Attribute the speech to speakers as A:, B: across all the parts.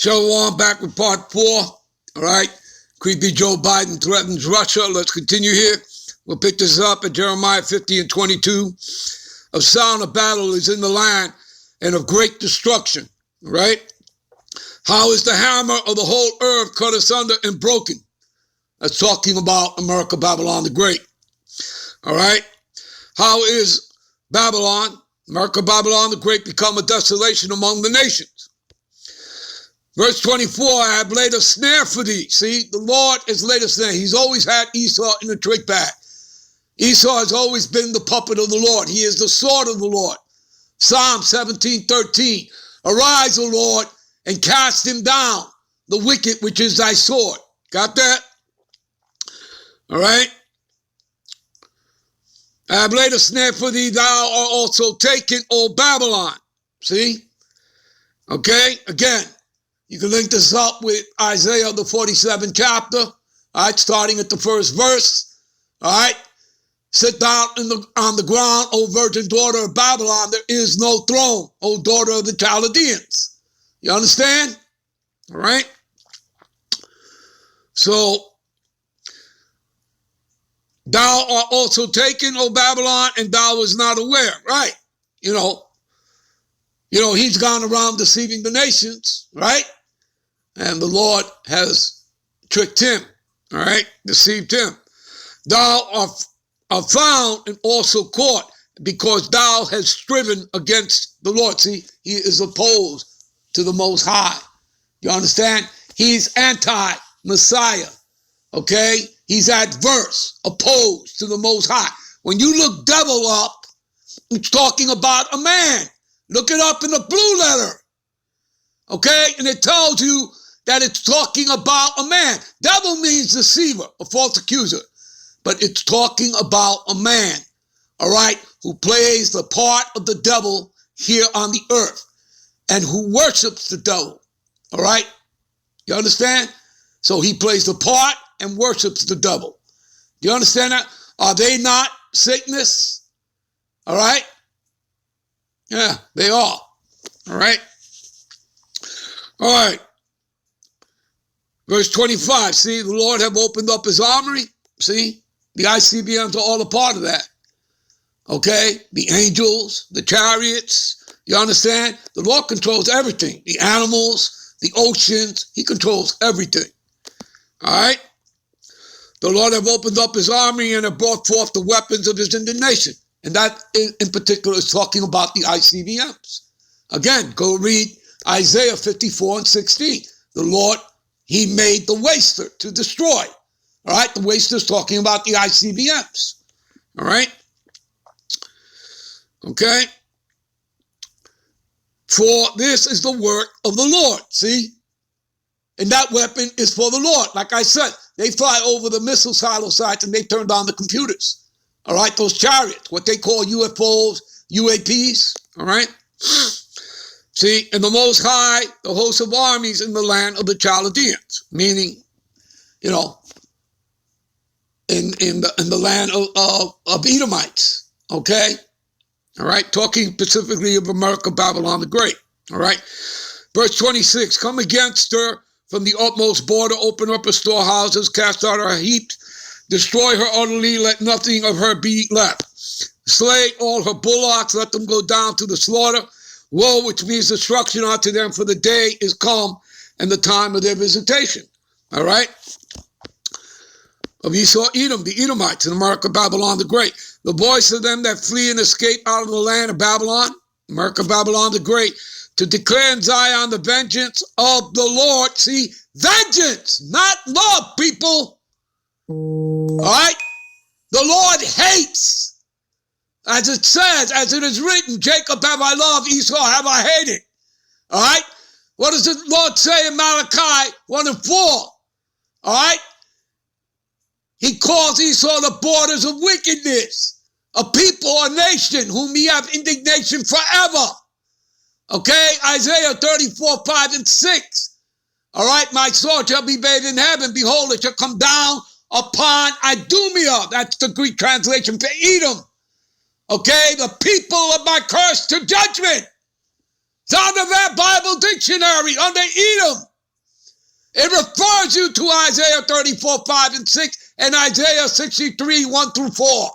A: Shalom, back with part 4. All right. Creepy Joe Biden threatens Russia. Let's continue here. We'll pick this up at Jeremiah 50 and 22. A sound of battle is in the land and of great destruction. All right. How is the hammer of the whole earth cut asunder and broken? That's talking about America, Babylon the Great. All right. How is Babylon, America, Babylon the Great, become a desolation among the nations? Verse 24, I have laid a snare for thee. See, the Lord has laid a snare. He's always had Esau in the trick bag. Esau has always been the puppet of the Lord. He is the sword of the Lord. Psalm 17:13, arise, O Lord, and cast him down, the wicked which is thy sword. Got that? All right. I have laid a snare for thee, thou art also taken, O Babylon. See? Okay, again. You can link this up with Isaiah, the 47th chapter, all right, starting at the first verse, all right. Sit down on the ground, O virgin daughter of Babylon, there is no throne, O daughter of the Chaldeans. You understand? All right. So, thou art also taken, O Babylon, and thou was not aware, right? You know, he's gone around deceiving the nations, right? And the Lord has tricked him, all right, deceived him. Thou art found and also caught because thou hast striven against the Lord. See, he is opposed to the Most High. You understand? He's anti-Messiah, okay? He's adverse, opposed to the Most High. When you look devil up, it's talking about a man. Look it up in the blue letter, okay? And it tells you that it's talking about a man. Devil means deceiver, a false accuser. But it's talking about a man, all right, who plays the part of the devil here on the earth and who worships the devil, all right? You understand? So he plays the part and worships the devil. Do you understand that? Are they not Satanists? All right? Yeah, they are. All right? All right. Verse 25, see, the Lord have opened up his armory. See, the ICBMs are all a part of that. Okay? The angels, the chariots, you understand? The Lord controls everything. The animals, the oceans, he controls everything. All right? The Lord have opened up his army and have brought forth the weapons of his indignation. And that in particular is talking about the ICBMs. Again, go read Isaiah 54 and 16. The Lord, he made the waster to destroy. All right, the waster is talking about the ICBMs. All right? Okay? For this is the work of the Lord, see? And that weapon is for the Lord. Like I said, they fly over the missile silo sites and they turn on the computers. All right, those chariots, what they call UFOs, UAPs, all right? See, and the Most High, the host of armies in the land of the Chaldeans, meaning, in the land of Edomites, okay? All right, talking specifically of America, Babylon the Great, all right? Verse 26, come against her from the utmost border, open up her storehouses, cast out her heaps, destroy her utterly, let nothing of her be left. Slay all her bullocks, let them go down to the slaughter. Woe, which means destruction unto them, for the day is come and the time of their visitation. All right? Of Esau, Edom, the Edomites, in America, Babylon the Great. The voice of them that flee and escape out of the land of Babylon, America, Babylon the Great, to declare in Zion the vengeance of the Lord. See, vengeance, not love, people. All right? The Lord hates. As it says, as it is written, Jacob have I loved, Esau have I hated. All right? What does the Lord say in Malachi 1 and 4? All right? He calls Esau the borders of wickedness, a people, a nation, whom ye have indignation forever. Okay? Isaiah 34, 5 and 6. All right? My sword shall be bathed in heaven. Behold, it shall come down upon Idumea. That's the Greek translation for Edom. Okay, the people of my curse to judgment. It's under that Bible dictionary, under Edom. It refers you to Isaiah 34, 5 and 6 and Isaiah 63, 1 through 4. All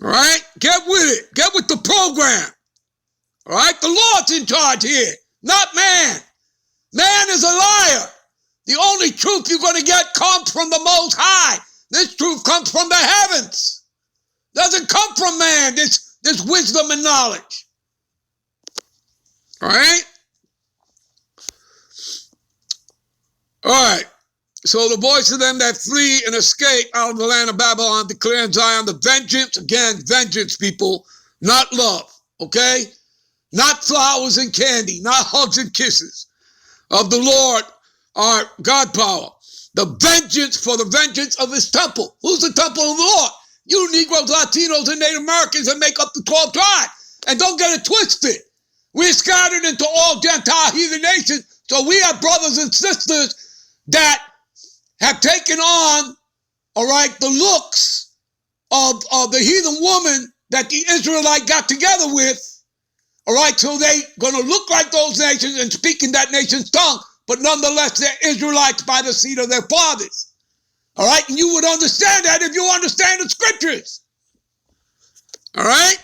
A: right? Get with it. Get with the program. All right? The Lord's in charge here, not man. Man is a liar. The only truth you're going to get comes from the Most High. This truth comes from the heavens. Doesn't come from man, this wisdom and knowledge. All right? All right. So the voice of them that flee and escape out of the land of Babylon declare in Zion the vengeance. Again, vengeance, people, not love. Okay? Not flowers and candy, not hugs and kisses of the Lord, our God power. The vengeance for the vengeance of his temple. Who's the temple of the Lord? You Negroes, Latinos, and Native Americans that make up the 12 tribes. And don't get it twisted. We're scattered into all Gentile heathen nations. So we have brothers and sisters that have taken on, all right, the looks of the heathen woman that the Israelite got together with. All right, so they going to look like those nations and speak in that nation's tongue, but nonetheless, they're Israelites by the seed of their fathers. All right, and you would understand that if you understand the scriptures. All right?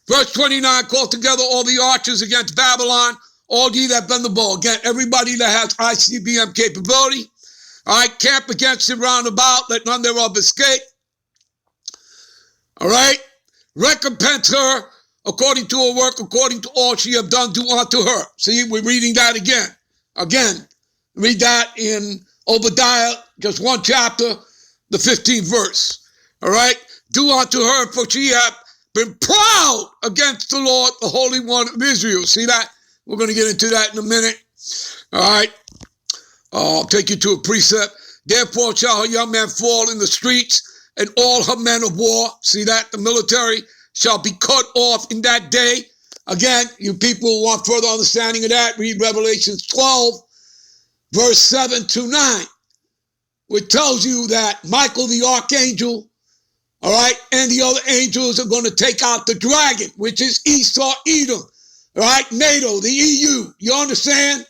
A: Verse 29, call together all the archers against Babylon, all ye that bend the bow. Again, everybody that has ICBM capability. All right, camp against it round about, let none thereof escape. All right, recompense her according to her work, according to all she have done, do unto her. See, we're reading that again. Again, read that in Obadiah, just one chapter, the 15th verse. All right, do unto her, for she hath been proud against the Lord, the Holy One of Israel. See that? We're going to get into that in a minute. All right, I'll take you to a precept. Therefore shall her young man fall in the streets, and all her men of war, see that, the military, shall be cut off in that day. Again, you people who want further understanding of that, read Revelation 12, verse 7 to 9, which tells you that Michael the archangel, all right, and the other angels are going to take out the dragon, which is Esau, Edom, all right, NATO, the EU. You understand?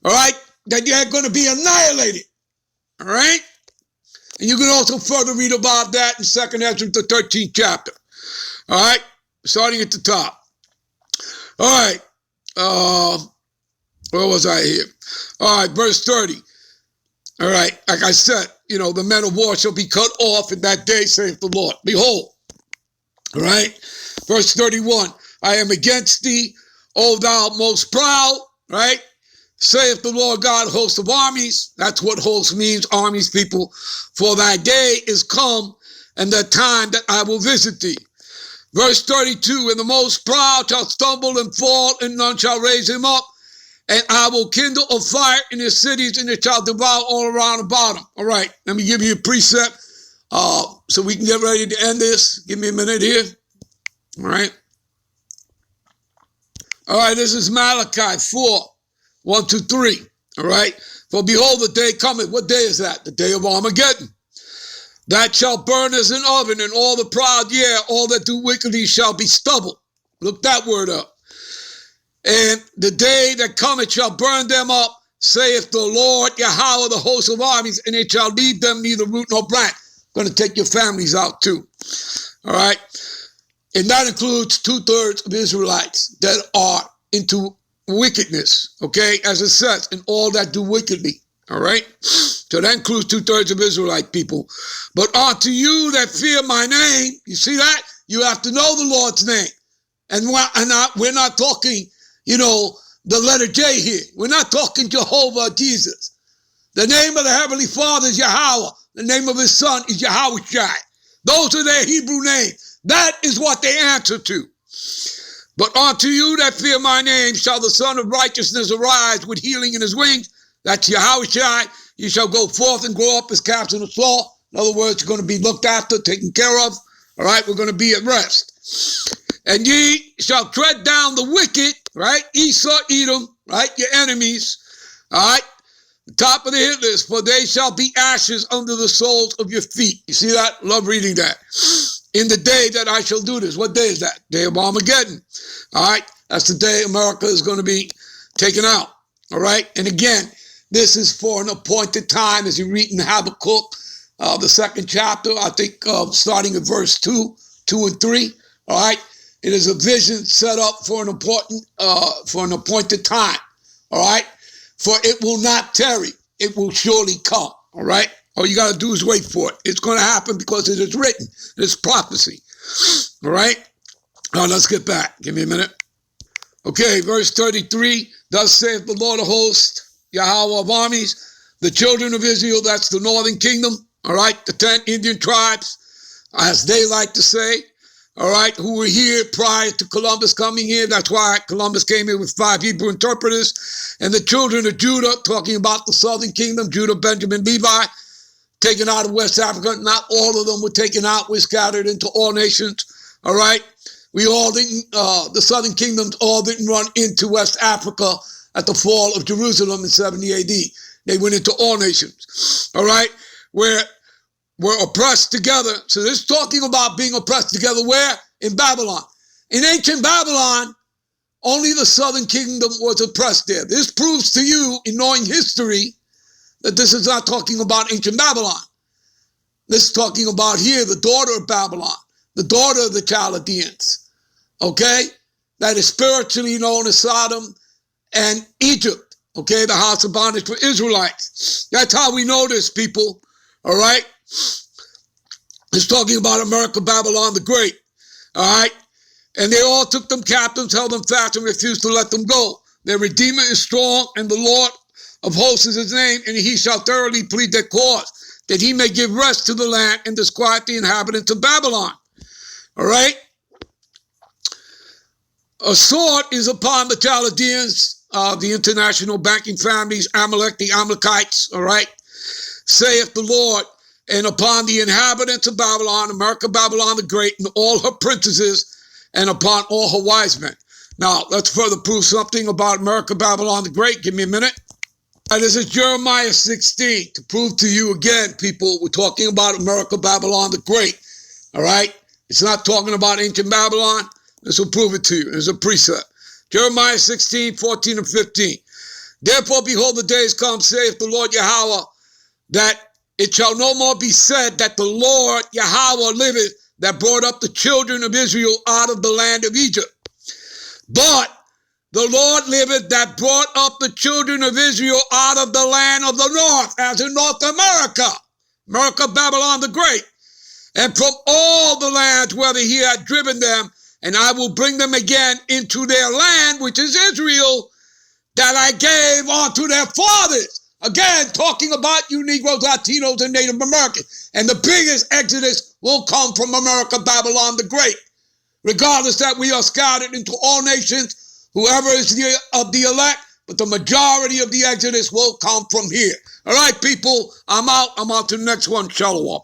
A: All right, that they're going to be annihilated. All right? And you can also further read about that in 2nd Ezra, the 13th chapter. All right? Starting at the top. All right. Where was I here? All right, verse 30. All right, like I said, the men of war shall be cut off in that day, saith the Lord. Behold. All right? Verse 31. I am against thee, O thou most proud, right? Saith the Lord God, host of armies. That's what host means, armies, people. For thy day is come, and the time that I will visit thee. Verse 32, and the most proud shall stumble and fall, and none shall raise him up. And I will kindle a fire in his cities, and it shall devour all around about him. All right, let me give you a precept so we can get ready to end this. Give me a minute here. All right. All right, this is Malachi 4. 1, 2, 3, all right? For behold, the day cometh. What day is that? The day of Armageddon. That shall burn as an oven, and all the proud, all that do wickedly shall be stubble. Look that word up. And the day that cometh shall burn them up, saith the Lord Yahweh, the host of armies, and it shall leave them neither root nor branch. Going to take your families out too, all right? And that includes 2/3 of Israelites that are into wickedness, okay, as it says, and all that do wickedly, all right? So that includes 2/3 of Israelite people. But unto you that fear my name, you see that? You have to know the Lord's name. And we're not talking, the letter J here. We're not talking Jehovah, Jesus. The name of the Heavenly Father is Yahweh. The name of his Son is Yahushai. Those are their Hebrew names. That is what they answer to. But unto you that fear my name shall the Son of Righteousness arise with healing in his wings. That's Yahushai. You shall go forth and grow up as calves in the stall. In other words, you're going to be looked after, taken care of. All right, we're going to be at rest. And ye shall tread down the wicked, right? Esau, Edom, right? Your enemies. All right, the top of the hit list. For they shall be ashes under the soles of your feet. You see that? Love reading that. In the day that I shall do this. What day is that? Day of Armageddon. All right. That's the day America is going to be taken out. All right. And again, this is for an appointed time, as you read in Habakkuk, the second chapter, I think starting at verse 2 and 3. All right. It is a vision set up for an appointed time. All right. For it will not tarry. It will surely come. All right. All you got to do is wait for it. It's going to happen because it is written. It's prophecy. All right. Now let's get back. Give me a minute. Okay. Verse 33. Thus saith the Lord of hosts, Yahweh of armies, the children of Israel, that's the northern kingdom. All right. The 10 Indian tribes, as they like to say. All right, who were here prior to Columbus coming here. That's why Columbus came here with 5 Hebrew interpreters. And the children of Judah, talking about the southern kingdom, Judah, Benjamin, Levi, taken out of West Africa. Not all of them were taken out. We're scattered into all nations. All right, we all didn't, the southern kingdoms all didn't run into West Africa at the fall of Jerusalem in 70 AD. They went into all nations. All right, where we're oppressed together. So this is talking about being oppressed together where? In Babylon. In ancient Babylon, only the southern kingdom was oppressed there. This proves to you, in knowing history, that this is not talking about ancient Babylon. This is talking about here, the daughter of Babylon, the daughter of the Chaldeans, okay? That is spiritually known as Sodom and Egypt, okay? The house of bondage for Israelites. That's how we know this, people, all right? It's talking about America, Babylon the Great, all right? And they all took them captives, held them fast, and refused to let them go. Their Redeemer is strong, and the Lord of hosts is his name, and he shall thoroughly plead their cause, that he may give rest to the land and disquiet the inhabitants of Babylon. All right? A sword is upon the Chaldeans, the international banking families, Amalek, the Amalekites, all right? Saith the Lord, and upon the inhabitants of Babylon, America, Babylon the Great, and all her princesses, and upon all her wise men. Now, let's further prove something about America, Babylon the Great. Give me a minute. This is Jeremiah 16. To prove to you again, people, we're talking about America, Babylon the Great. All right? It's not talking about ancient Babylon. This will prove it to you. There's a precept. Jeremiah 16, 14 and 15. Therefore, behold, the days come, saith the Lord Yahweh, that it shall no more be said that the Lord Yahweh liveth, that brought up the children of Israel out of the land of Egypt. But the Lord liveth, that brought up the children of Israel out of the land of the north, as in North America, America, Babylon the Great, and from all the lands whether he had driven them, and I will bring them again into their land, which is Israel, that I gave unto their fathers. Again, talking about you Negroes, Latinos, and Native Americans. And the biggest exodus will come from America, Babylon the Great. Regardless that we are scattered into all nations, whoever is of the elect, but the majority of the exodus will come from here. All right, people, I'm out. I'm on to the next one. Shalom.